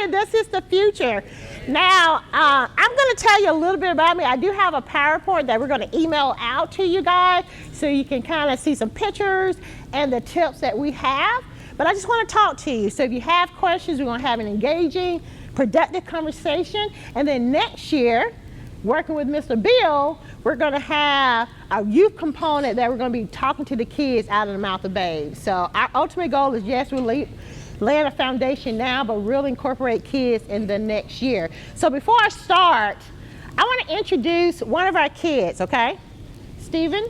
you, this is the future. Now, I'm going to tell you a little bit about me. I do have a PowerPoint that we're going to email out to you guys so you can kind of see some pictures and the tips that we have. But I just want to talk to you. So if you have questions, we're going to have an engaging, productive conversation. And then next year, working with Mr. Bill, we're going to have a youth component that we're going to be talking to the kids out of the mouth of babes. So our ultimate goal is, yes, we're laying a foundation now, but really incorporate kids in the next year. So before I start, I want to introduce one of our kids, okay? Stephen?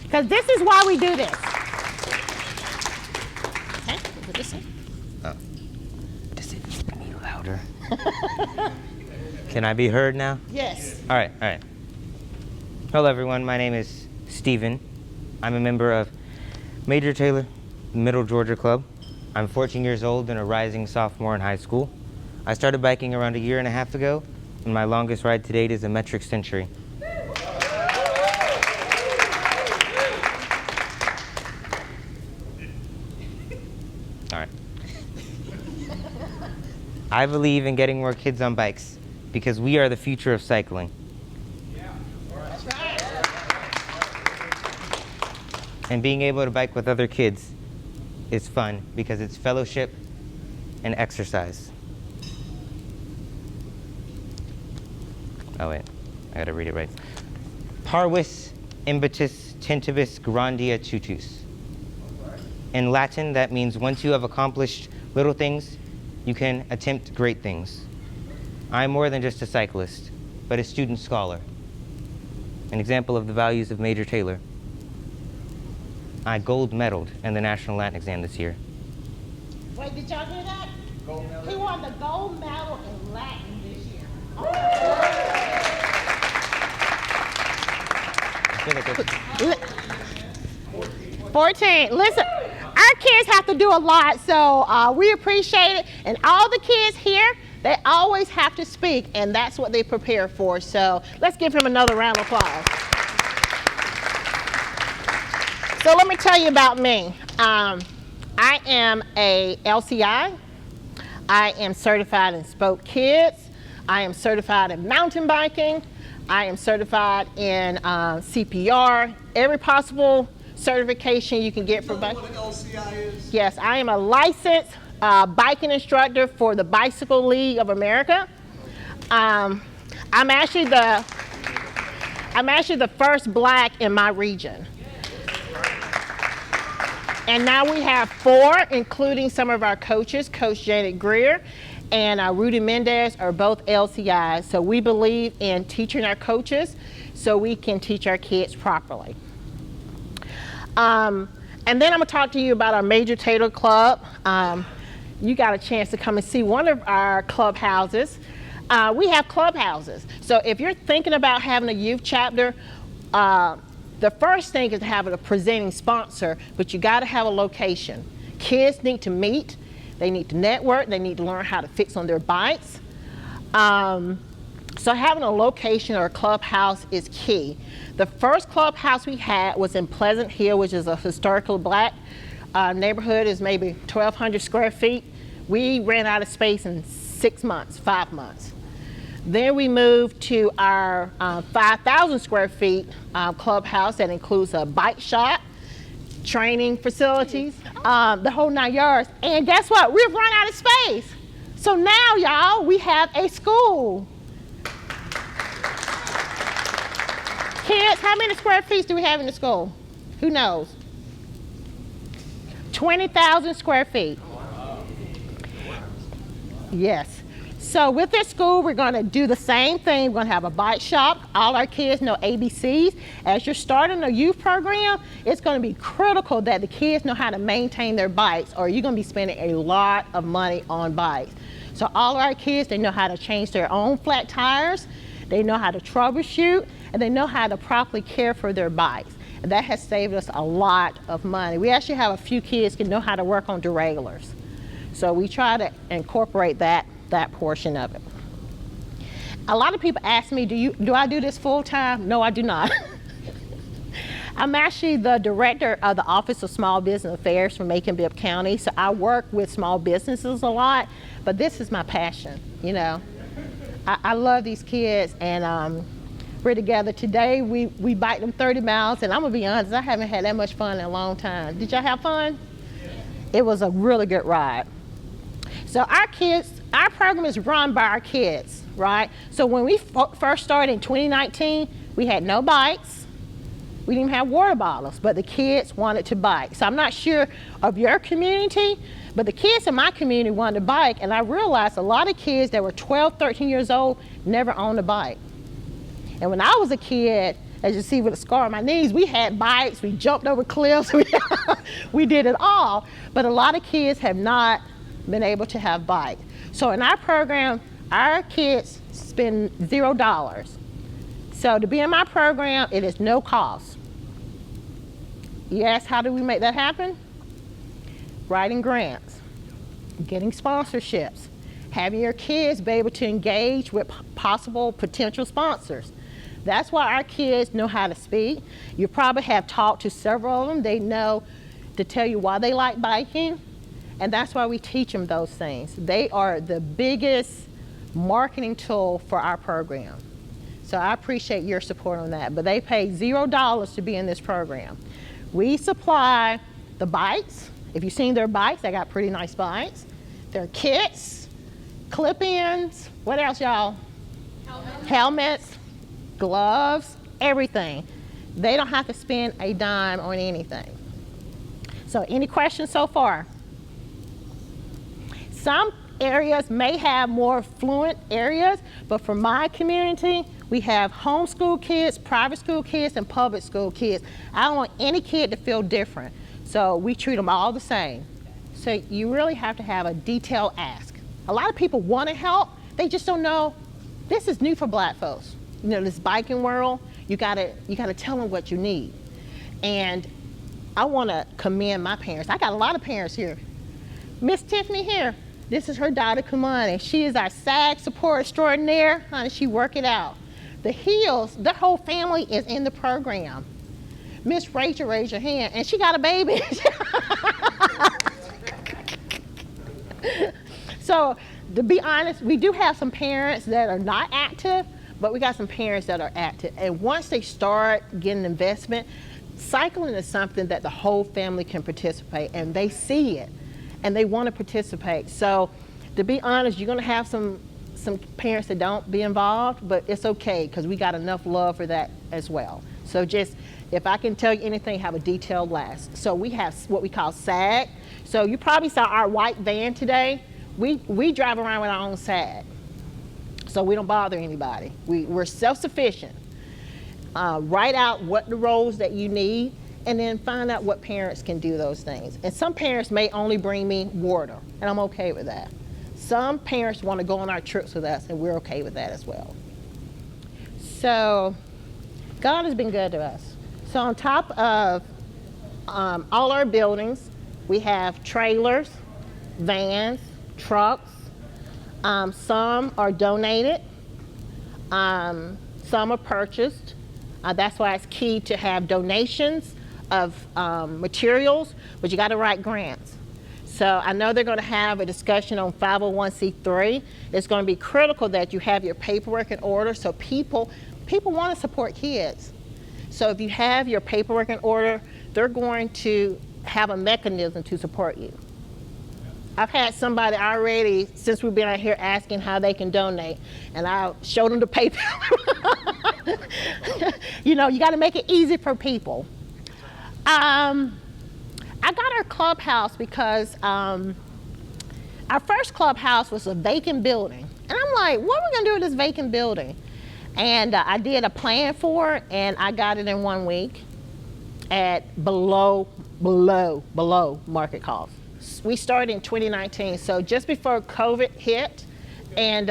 Because this is why we do this. Okay, what this say? Does it need louder? Can I be heard now? Yes. All right. Hello, everyone. My name is Stephen. I'm a member of Major Taylor Middle Georgia Club. I'm 14 years old and a rising sophomore in high school. I started biking around a year and a half ago, and my longest ride to date is a metric century. All right. I believe in getting more kids on bikes because we are the future of cycling. Yeah. That's right. And being able to bike with other kids is fun because it's fellowship and exercise. Oh wait, I gotta read it right. Parvis impetus tentibus grandia tutus. In Latin, that means once you have accomplished little things, you can attempt great things. I'm more than just a cyclist, but a student scholar. An example of the values of Major Taylor. I gold medaled in the National Latin exam this year. Wait, did y'all hear that? Gold medal. He won the gold medal in Latin this year. Oh. 14. Listen, our kids have to do a lot, so we appreciate it. And all the kids here, they always have to speak, and that's what they prepare for. So let's give him another round of applause. So let me tell you about me. I am a LCI. I am certified in Spoke Kids. I am certified in mountain biking. I am certified in CPR, every possible certification you can get for biking. What an LCI is? Yes, I am a licensed biking instructor for the Bicycle League of America. I'm actually the first black in my region. And now we have 4, including some of our coaches. Coach Janet Greer and Rudy Mendez are both LCIs. So we believe in teaching our coaches so we can teach our kids properly. And then I'm gonna talk to you about our Major Taylor Club. You got a chance to come and see one of our clubhouses. We have clubhouses. So if you're thinking about having a youth chapter, the first thing is to have a presenting sponsor, but you got to have a location. Kids need to meet, they need to network, they need to learn how to fix on their bikes. So having a location or a clubhouse is key. The first clubhouse we had was in Pleasant Hill, which is a historically black neighborhood, is maybe 1,200 square feet. We ran out of space in 5 months. Then we moved to our 5,000 square feet clubhouse that includes a bike shop, training facilities, the whole 9 yards. And guess what? We've run out of space. So now, y'all, we have a school. Kids, how many square feet do we have in the school? Who knows? 20,000 square feet. Yes. So with this school, we're going to do the same thing. We're going to have a bike shop. All our kids know ABCs. As you're starting a youth program, it's going to be critical that the kids know how to maintain their bikes, or you're going to be spending a lot of money on bikes. So all our kids, they know how to change their own flat tires, they know how to troubleshoot, and they know how to properly care for their bikes. And that has saved us a lot of money. We actually have a few kids who know how to work on derailleurs. So we try to incorporate that portion of it. A lot of people ask me, do I do this full time? No, I do not. I'm actually the director of the Office of Small Business Affairs for Macon-Bibb County, so I work with small businesses a lot, but this is my passion, you know. I love these kids, and we're together today. We biked them 30 miles, and I'm gonna be honest, I haven't had that much fun in a long time. Did y'all have fun? It was a really good ride. So our kids, our program is run by our kids, right? So when we first started in 2019, we had no bikes. We didn't even have water bottles, but the kids wanted to bike. So I'm not sure of your community, but the kids in my community wanted to bike, and I realized a lot of kids that were 12, 13 years old never owned a bike. And when I was a kid, as you see with a scar on my knees, we had bikes, we jumped over cliffs, we did it all. But a lot of kids have not been able to have bikes. So in our program, our kids spend $0. So to be in my program, it is no cost. You ask, how do we make that happen? Writing grants, getting sponsorships, having your kids be able to engage with possible potential sponsors. That's why our kids know how to speak. You probably have talked to several of them. They know to tell you why they like biking, and that's why we teach them those things. They are the biggest marketing tool for our program. So I appreciate your support on that, but they pay $0 to be in this program. We supply the bikes. If you've seen their bikes, they got pretty nice bikes. Their kits, clip-ins, what else, y'all? Helmets, gloves, everything. They don't have to spend a dime on anything. So any questions so far? Some areas may have more fluent areas, but for my community, we have homeschool kids, private school kids, and public school kids. I don't want any kid to feel different. So we treat them all the same. So you really have to have a detailed ask. A lot of people want to help, they just don't know. This is new for black folks. You know, this biking world, you gotta tell them what you need. And I want to commend my parents. I got a lot of parents here. Miss Tiffany here, this is her daughter Kumani. She is our SAG support extraordinaire. Honey, she work it out. The Hills, their whole family is in the program. Miss Rachel, raise your hand, and she got a baby. So to be honest, we do have some parents that are not active, but we got some parents that are active. And once they start getting investment, cycling is something that the whole family can participate, and they see it and they want to participate. So to be honest, you're going to have some parents that don't be involved, but it's okay because we got enough love for that as well. So just, if I can tell you anything, have a detailed list. So we have what we call SAG. So you probably saw our white van today. We drive around with our own SAG. So we don't bother anybody. We're self-sufficient. Write out what the roles that you need, and then find out what parents can do those things. And some parents may only bring me water, and I'm okay with that. Some parents want to go on our trips with us, and we're okay with that as well. So God has been good to us. So on top of all our buildings, we have trailers, vans, trucks. Some are donated, some are purchased. That's why it's key to have donations of materials, but you got to write grants. So I know they're going to have a discussion on 501c3. It's going to be critical that you have your paperwork in order, so people want to support kids. So if you have your paperwork in order, they're going to have a mechanism to support you. I've had somebody already, since we've been out here, asking how they can donate, and I showed them the paper. You know, you got to make it easy for people. I got our clubhouse because our first clubhouse was a vacant building. And I'm like, what are we gonna do with this vacant building? And I did a plan for it, and I got it in 1 week at below market cost. We started in 2019, so just before COVID hit. And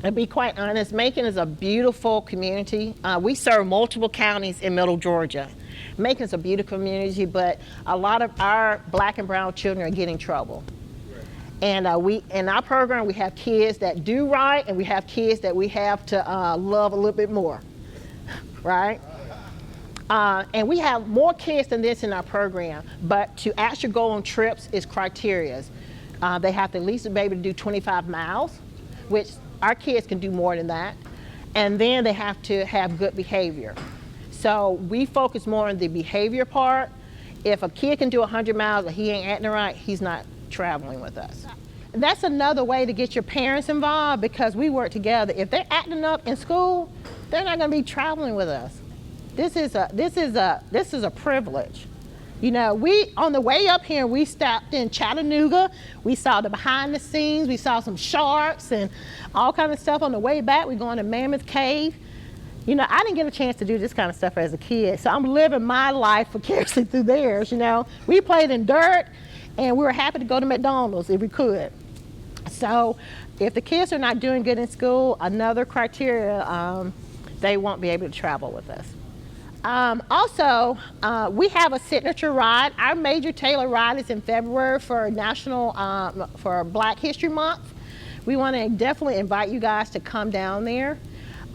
to be quite honest, Macon is a beautiful community. We serve multiple counties in Middle Georgia. Macon's a beautiful community, but a lot of our black and brown children are getting in trouble. And in our program, we have kids that do right, and we have kids that we have to love a little bit more, right? And we have more kids than this in our program, but to actually go on trips is criteria. They have to at least be able to do 25 miles, which our kids can do more than that. And then they have to have good behavior. So we focus more on the behavior part. If a kid can do 100 miles and he ain't acting right, he's not traveling with us. That's another way to get your parents involved, because we work together. If they're acting up in school, they're not going to be traveling with us. This is a privilege. You know, on the way up here, we stopped in Chattanooga. We saw the behind the scenes. We saw some sharks and all kind of stuff. On the way back, we're going to Mammoth Cave. You know, I didn't get a chance to do this kind of stuff as a kid, so I'm living my life vicariously through theirs, you know. We played in dirt, and we were happy to go to McDonald's if we could. So if the kids are not doing good in school, another criteria, they won't be able to travel with us. Also, we have a signature ride. Our Major Taylor ride is in February for for Black History Month. We want to definitely invite you guys to come down there.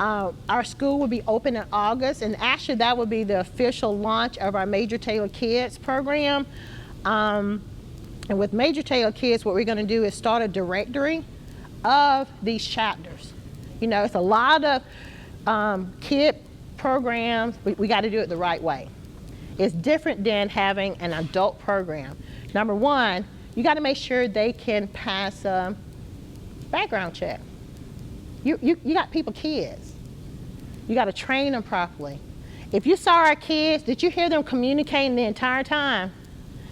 Our school will be open in August, and actually that will be the official launch of our Major Taylor Kids program. And with Major Taylor Kids, what we're going to do is start a directory of these chapters. You know, it's a lot of kid programs. We got to do it the right way. It's different than having an adult program. Number one, you got to make sure they can pass a background check. You got kids. You got to train them properly. If you saw our kids, did you hear them communicating the entire time?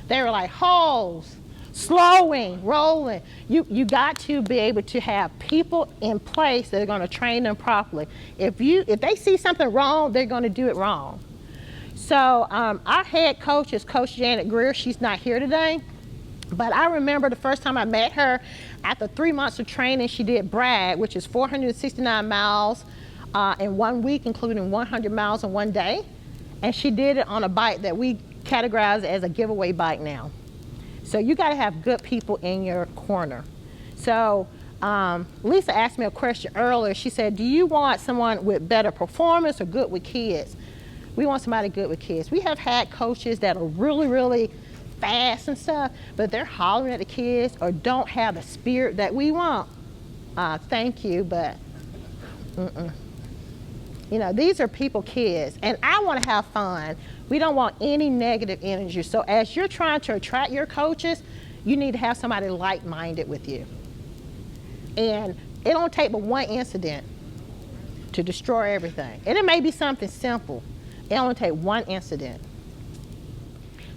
They were like holes, slowing, rolling. You got to be able to have people in place that are going to train them properly. If they see something wrong, they're going to do it wrong. So our head coach is Coach Janet Greer. She's not here today. But I remember the first time I met her, after 3 months of training, she did Bragg, which is 469 miles in 1 week, including 100 miles in 1 day. And she did it on a bike that we categorize as a giveaway bike now. So you got to have good people in your corner. So Lisa asked me a question earlier. She said, do you want someone with better performance or good with kids? We want somebody good with kids. We have had coaches that are really, really fast and stuff, but they're hollering at the kids or don't have the spirit that we want. Thank you, but you know, these are kids, and I want to have fun. We don't want any negative energy. So as you're trying to attract your coaches, you need to have somebody like-minded with you. And it don't take but one incident to destroy everything. And it may be something simple. It only take one incident.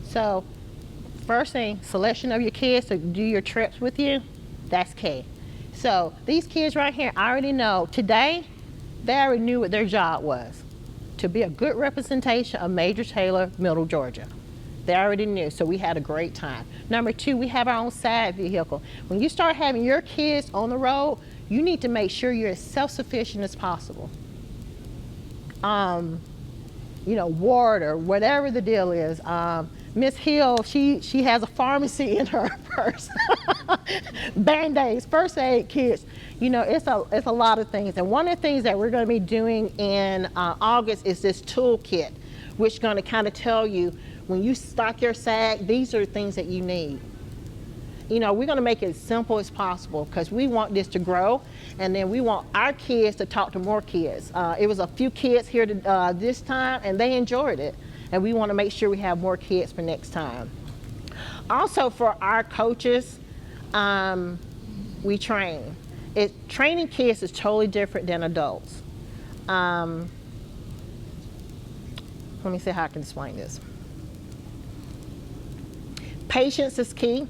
So first thing, selection of your kids to do your trips with you, that's key. So these kids right here, I already know today, they already knew what their job was, to be a good representation of Major Taylor, Middle Georgia. They already knew, so we had a great time. Number two, we have our own side vehicle. When you start having your kids on the road, you need to make sure you're as self-sufficient as possible. You know, water, whatever the deal is. Miss Hill, she has a pharmacy in her purse. Band-Aids, first aid kits. You know, it's a lot of things. And one of the things that we're going to be doing in August is this toolkit, which is going to kind of tell you when you stock your sack, these are the things that you need. You know, we're going to make it as simple as possible because we want this to grow, and then we want our kids to talk to more kids. It was a few kids here this time, and they enjoyed it. And we want to make sure we have more kids for next time. Also, for our coaches, we train. Training kids is totally different than adults. Let me see how I can explain this. Patience is key.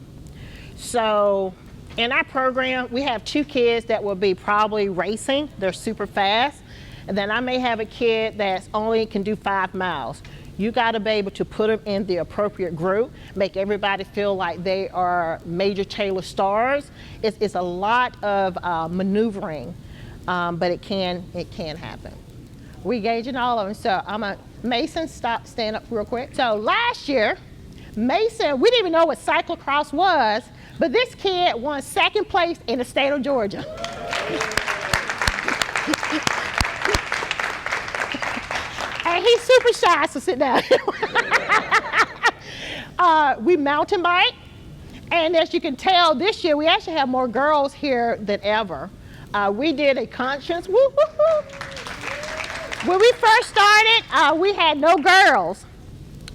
So in our program, we have 2 kids that will be probably racing. They're super fast. And then I may have a kid that's only can do 5 miles. You got to be able to put them in the appropriate group, make everybody feel like they are Major Taylor stars. It's a lot of maneuvering, but it can happen. We're gauging all of them. So Mason, stand up real quick. So last year, Mason, we didn't even know what cyclocross was, but this kid won 2nd place in the state of Georgia. And he's super shy, so sit down. We mountain bike. And as you can tell, this year we actually have more girls here than ever. We did a conscience, woo, woo, woo. When we first started, we had no girls.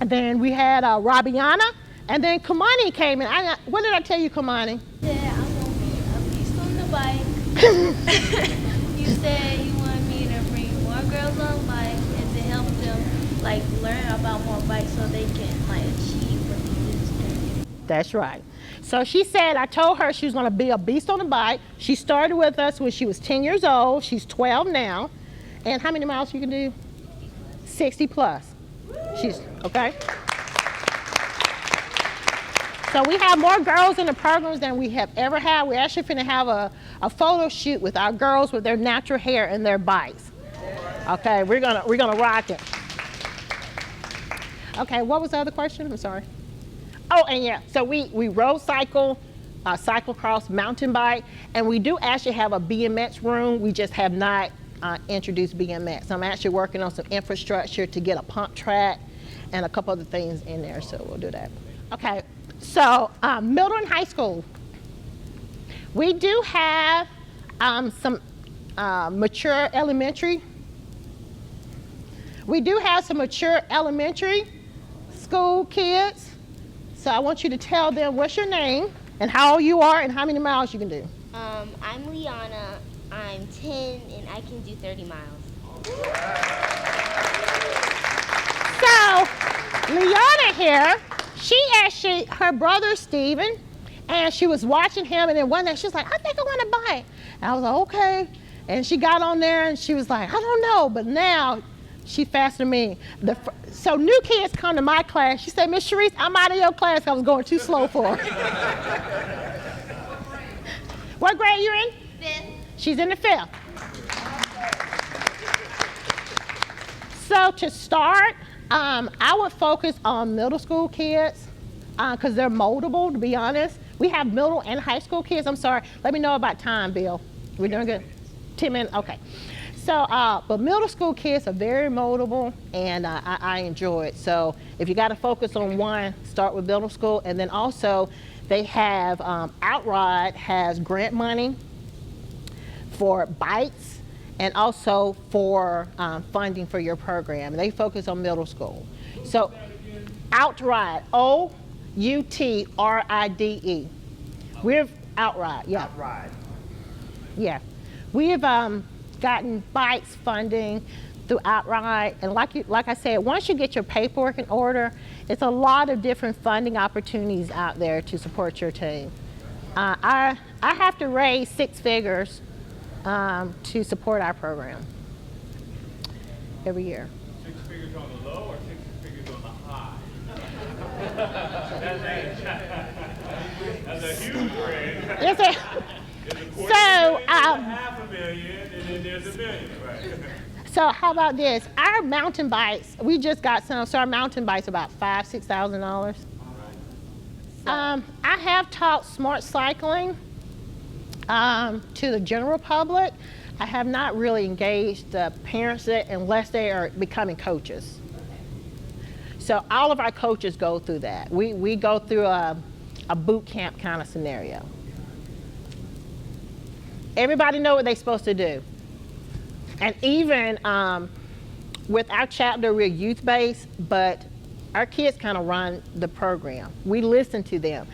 And then we had Rabiana, and then Kamani came in. What did I tell you, Kamani? Yeah, I'm going to be a beast on the bike. You said you wanted me to bring more girls on bike and to help them like learn about more bikes so they can like achieve what they need to do. That's right. So she said, I told her she was going to be a beast on the bike. She started with us when she was 10 years old. She's 12 now. And how many miles you can do? 60 plus. She's, okay. So we have more girls in the programs than we have ever had. We're actually going to have a photo shoot with our girls with their natural hair and their bikes. Okay, we're gonna rock it. Okay, what was the other question? I'm sorry. Oh, and yeah, so we road cycle, cyclocross, mountain bike, and we do actually have a BMX room. We just have not introduced BMX. I'm actually working on some infrastructure to get a pump track and a couple other things in there, so we'll do that. Okay, so middle and high school. We do have some mature elementary. We do have some mature elementary school kids. So I want you to tell them what's your name and how old you are and how many miles you can do. I'm Liana. I'm 10 and I can do 30 miles. So Liana here, she actually, her brother Steven, and she was watching him, and then one day she was like, I think I want to bike. And I was like, okay. And she got on there and she was like, I don't know, but now she faster than me. So new kids come to my class. She said, Miss Charise, I'm out of your class. I was going too slow for her. What grade you in? 5th. She's in the 5th. So to start, I would focus on middle school kids because they're moldable, to be honest. We have middle and high school kids. I'm sorry. Let me know about time, Bill. We're doing good? 10 minutes? Okay. So, but middle school kids are very moldable, and I enjoy it. So if you got to focus on one, start with middle school. And then also, they have, Outride has grant money for bikes and also for funding for your program. And they focus on middle school. So Outride, O-U-T-R-I-D-E. We've Outride, yeah. Outride. Yeah. We have gotten bikes funding through Outride, and like I said, once you get your paperwork in order, it's a lot of different funding opportunities out there to support your team. I have to raise 6 figures to support our program every year. 6 figures on the low or 6 figures on the high? That's a huge range. It's a, so, $500,000, and then there's $1 million, right? So how about this? Our mountain bikes, we just got some, so our mountain bikes about $5,000, $6,000. I have taught smart cycling to the general public. I have not really engaged the parents unless they are becoming coaches. So all of our coaches go through that. We go through a boot camp kind of scenario. Everybody know what they're supposed to do. And even with our chapter, we're youth-based, but our kids kind of run the program. We listen to them.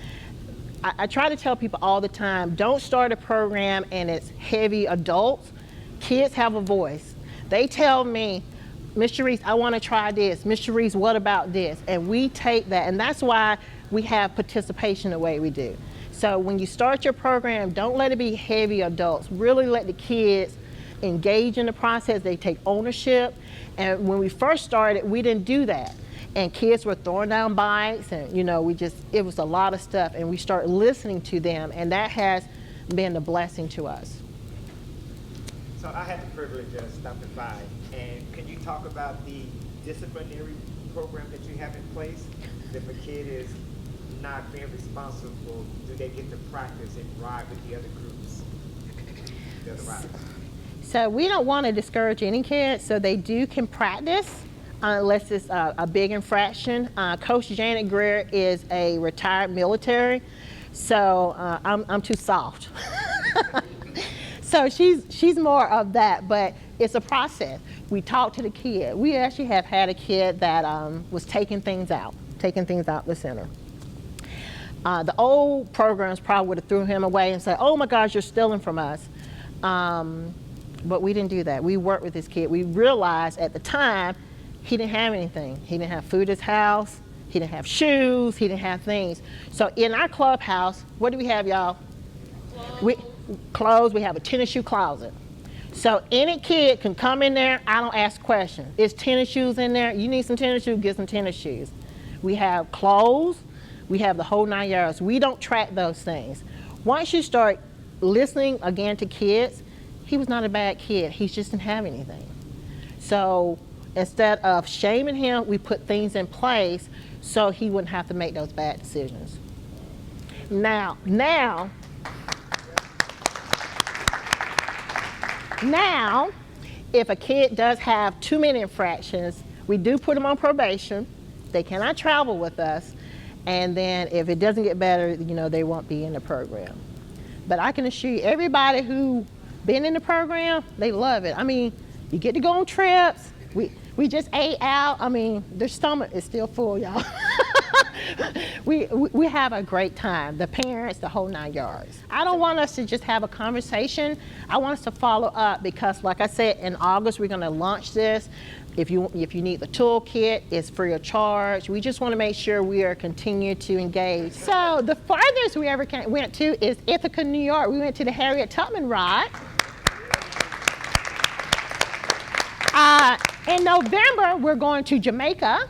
I try to tell people all the time, don't start a program and it's heavy adults. Kids have a voice. They tell me, Miss Charise, I want to try this. Miss Charise, what about this? And we take that, and that's why we have participation the way we do. So when you start your program, don't let it be heavy adults. Really let the kids engage in the process. They take ownership. And when we first started, we didn't do that. And kids were throwing down bikes, and it was a lot of stuff. And we started listening to them, and that has been a blessing to us. So I had the privilege of stopping by, and can you talk about the disciplinary program that you have in place? If a kid is not being responsible, do they get to practice and ride with the other groups, the other riders? So we don't want to discourage any kids, so they can practice. unless it's a big infraction. Coach Janet Greer is a retired military, so I'm too soft. So she's more of that, but it's a process. We talk to the kid. We actually have had a kid that was taking things out the center. The old programs probably would have threw him away and said, oh my gosh, you're stealing from us. But we didn't do that. We worked with this kid. We realized at the time he didn't have anything. He didn't have food at his house. He didn't have shoes. He didn't have things. So in our clubhouse, what do we have, y'all? Clothes. We have a tennis shoe closet. So any kid can come in there. I don't ask questions. Is tennis shoes in there? You need some tennis shoes, get some tennis shoes. We have clothes. We have the whole 9 yards. We don't track those things. Once you start listening again to kids, he was not a bad kid. He just didn't have anything. So instead of shaming him, we put things in place so he wouldn't have to make those bad decisions. Now, if a kid does have too many infractions, we do put them on probation. They cannot travel with us. And then if it doesn't get better, they won't be in the program. But I can assure you, everybody who been in the program, they love it. I mean, you get to go on trips. We just ate out. I mean, their stomach is still full, y'all. We have a great time. The parents, the whole 9 yards. I don't want us to just have a conversation. I want us to follow up because, like I said, in August we're going to launch this. If you need the toolkit, it's free of charge. We just want to make sure we are continuing to engage. So the farthest we ever went to is Ithaca, New York. We went to the Harriet Tubman ride. In November, we're going to Jamaica.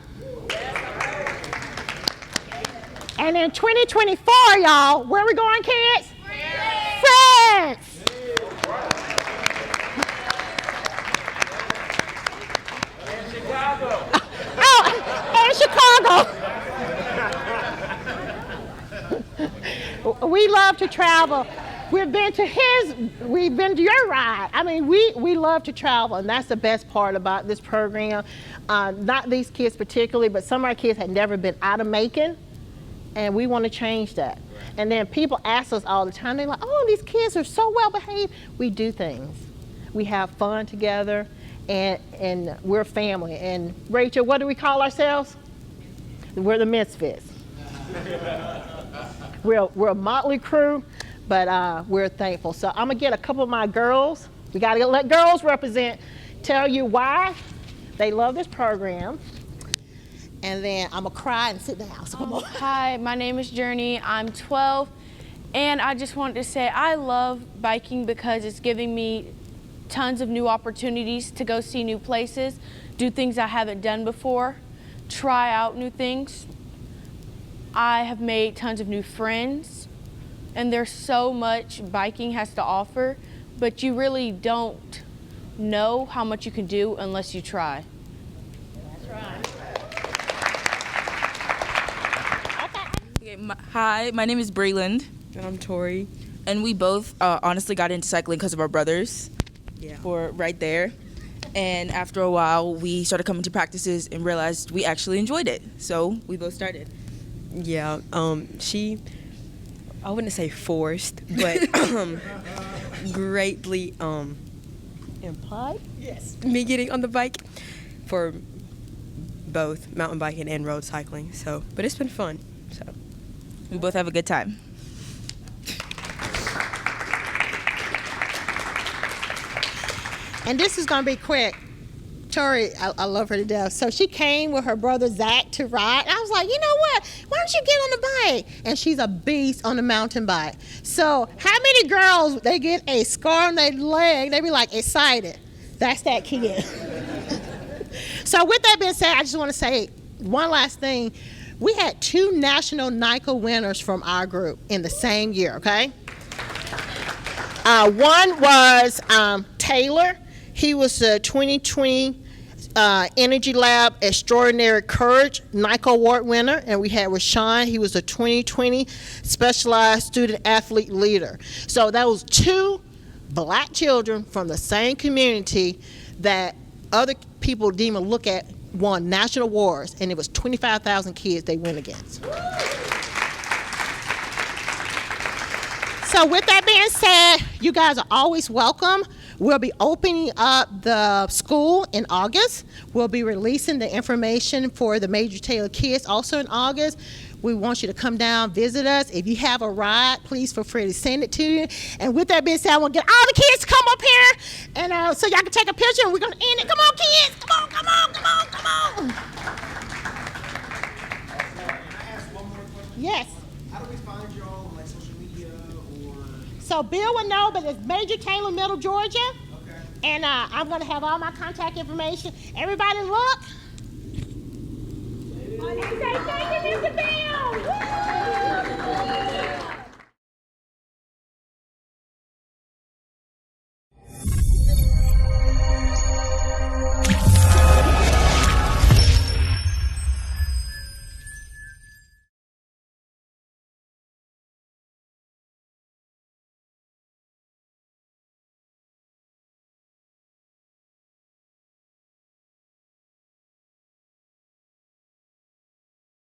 And in 2024, y'all, where are we going, kids? France! In Chicago. Oh, in Chicago. We love to travel. We've been to your ride. I mean, we love to travel, and that's the best part about this program. Not these kids particularly, but some of our kids had never been out of Macon, and we want to change that. And then people ask us all the time, they're like, oh, these kids are so well behaved. We do things. We have fun together, and we're family. And Rachel, what do we call ourselves? We're the Misfits. We're a motley crew, but we're thankful. So I'm gonna get a couple of my girls. We gotta let girls represent, tell you why they love this program. And then I'm gonna cry and sit down. So come on. Hi, my name is Journey. I'm 12, and I just wanted to say I love biking because it's giving me tons of new opportunities to go see new places, do things I haven't done before, try out new things. I have made tons of new friends, and there's so much biking has to offer, but you really don't know how much you can do unless you try. That's right. Hi, my name is Brayland. And I'm Tori. And we both honestly got into cycling because of our brothers. Yeah. Were right there. And after a while, we started coming to practices and realized we actually enjoyed it. So we both started. Yeah, I wouldn't say forced, but greatly implied. Yes. Me getting on the bike for both mountain biking and road cycling. So, but it's been fun. So we both have a good time. And this is gonna be quick. Tori, I love her to death. So she came with her brother Zach to ride. I was like, you know what? Why don't you get on the bike? And she's a beast on the mountain bike. So how many girls, they get a scar on their leg, they be like excited. That's that kid. So with that being said, I just want to say one last thing. We had 2 national NICA winners from our group in the same year, okay? One was Taylor. He was the 2020 Energy Lab Extraordinary Courage NICA Award winner, and we had Rashawn. He was a 2020 Specialized Student Athlete Leader. So that was 2 black children from the same community that other people didn't even look at won national awards, and it was 25,000 kids they went against. So with that being said, you guys are always welcome. We'll be opening up the school in August. We'll be releasing the information for the Major Taylor kids also in August. We want you to come down, visit us. If you have a ride, please feel free to send it to you. And with that being said, I want to get all the kids to come up here, and so y'all can take a picture, and we're going to end it. Come on, kids. Come on, come on, come on, come on. Can I ask one more question? Yes. How do we find y'all on like social media or? So Bill will know, but it's Major Taylor, Middle Georgia. Okay. And I'm going to have all my contact information. Everybody look. Say thank you, Mr. Bill. Woo!